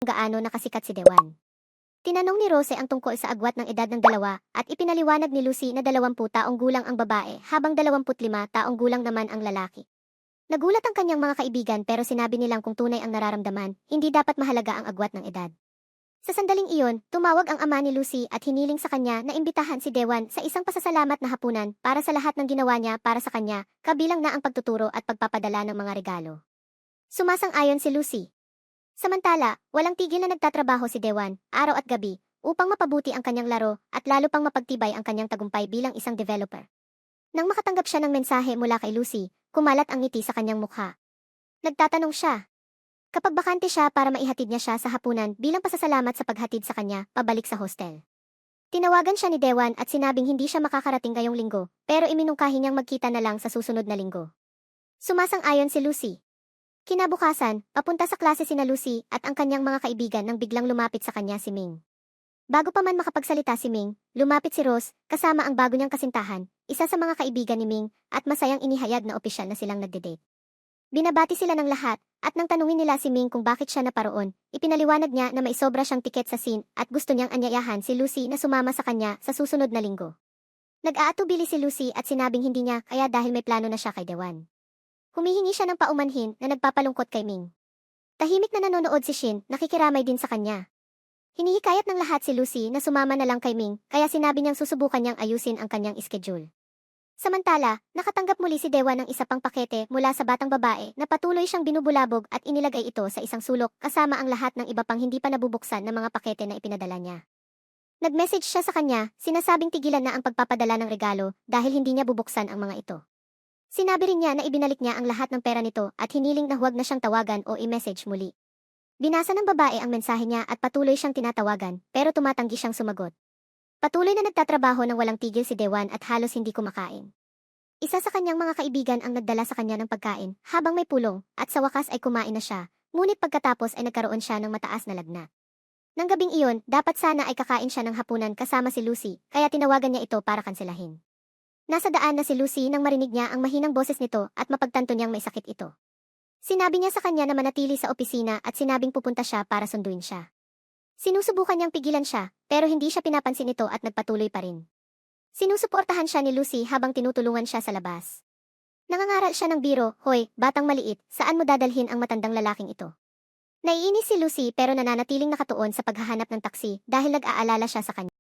gaano nakasikat si Dewan. Tinanong ni Rose ang tungkol sa agwat ng edad ng dalawa at ipinaliwanag ni Lucy na 20 taong gulang ang babae habang 25 taong gulang naman ang lalaki. Nagulat ang kanyang mga kaibigan pero sinabi nilang kung tunay ang nararamdaman, hindi dapat mahalaga ang agwat ng edad. Sa sandaling iyon, tumawag ang ama ni Lucy at hiniling sa kanya na imbitahan si Dewan sa isang pasasalamat na hapunan para sa lahat ng ginawa niya para sa kanya, kabilang na ang pagtuturo at pagpapadala ng mga regalo. Sumasang-ayon si Lucy. Samantala, walang tigil na nagtatrabaho si Dewan, araw at gabi, upang mapabuti ang kanyang laro at lalo pang mapagtibay ang kanyang tagumpay bilang isang developer. Nang makatanggap siya ng mensahe mula kay Lucy, kumalat ang ngiti sa kanyang mukha. Nagtatanong siya. Kapag bakante siya para maihatid niya siya sa hapunan bilang pasasalamat sa paghatid sa kanya, pabalik sa hostel. Tinawagan siya ni Dewan at sinabing hindi siya makakarating ngayong linggo, pero iminungkahi niyang magkita na lang sa susunod na linggo. Sumasang-ayon si Lucy. Kinabukasan, papunta sa klase sina Lucy at ang kanyang mga kaibigan nang biglang lumapit sa kanya si Ming. Bago pa man makapagsalita si Ming, lumapit si Rose, kasama ang bago niyang kasintahan, isa sa mga kaibigan ni Ming, at masayang inihayag na opisyal na silang nagde-date. Binabati sila ng lahat, at nang tanungin nila si Ming kung bakit siya naparoon, ipinaliwanag niya na may sobra siyang tiket sa scene at gusto niyang anyayahan si Lucy na sumama sa kanya sa susunod na linggo. Nag-aatubili si Lucy at sinabing hindi niya kaya dahil may plano na siya kay Dewan. Humihingi siya ng paumanhin na nagpapalungkot kay Ming. Tahimik na nanonood si Shin, nakikiramay din sa kanya. Hinihikayat ng lahat si Lucy na sumama na lang kay Ming kaya sinabi niyang susubukan niyang ayusin ang kanyang schedule. Samantala, nakatanggap muli si Dewa ng isa pang pakete mula sa batang babae na patuloy siyang binubulabog at inilagay ito sa isang sulok kasama ang lahat ng iba pang hindi pa nabubuksan na mga pakete na ipinadala niya. Nag-message siya sa kanya, sinasabing tigilan na ang pagpapadala ng regalo dahil hindi niya bubuksan ang mga ito. Sinabi rin niya na ibinalik niya ang lahat ng pera nito at hiniling na huwag na siyang tawagan o i-message muli. Binasa ng babae ang mensahe niya at patuloy siyang tinatawagan pero tumatanggi siyang sumagot. Patuloy na nagtatrabaho ng walang tigil si Dewan at halos hindi kumakain. Isa sa kanyang mga kaibigan ang nagdala sa kanya ng pagkain habang may pulong at sa wakas ay kumain na siya, ngunit pagkatapos ay nagkaroon siya ng mataas na lagnat. Nang gabing iyon, dapat sana ay kakain siya ng hapunan kasama si Lucy, kaya tinawagan niya ito para kanselahin. Nasa daan na si Lucy nang marinig niya ang mahinang boses nito at mapagtanto niyang may sakit ito. Sinabi niya sa kanya na manatili sa opisina at sinabing pupunta siya para sunduin siya. Sinusubukan niyang pigilan siya, pero hindi siya pinapansin ito at nagpatuloy pa rin. Sinusuportahan siya ni Lucy habang tinutulungan siya sa labas. Nangangaral siya ng biro, "Hoy, batang maliit, saan mo dadalhin ang matandang lalaking ito?" Naiinis si Lucy pero nananatiling nakatuon sa paghahanap ng taksi dahil nag-aalala siya sa kanya.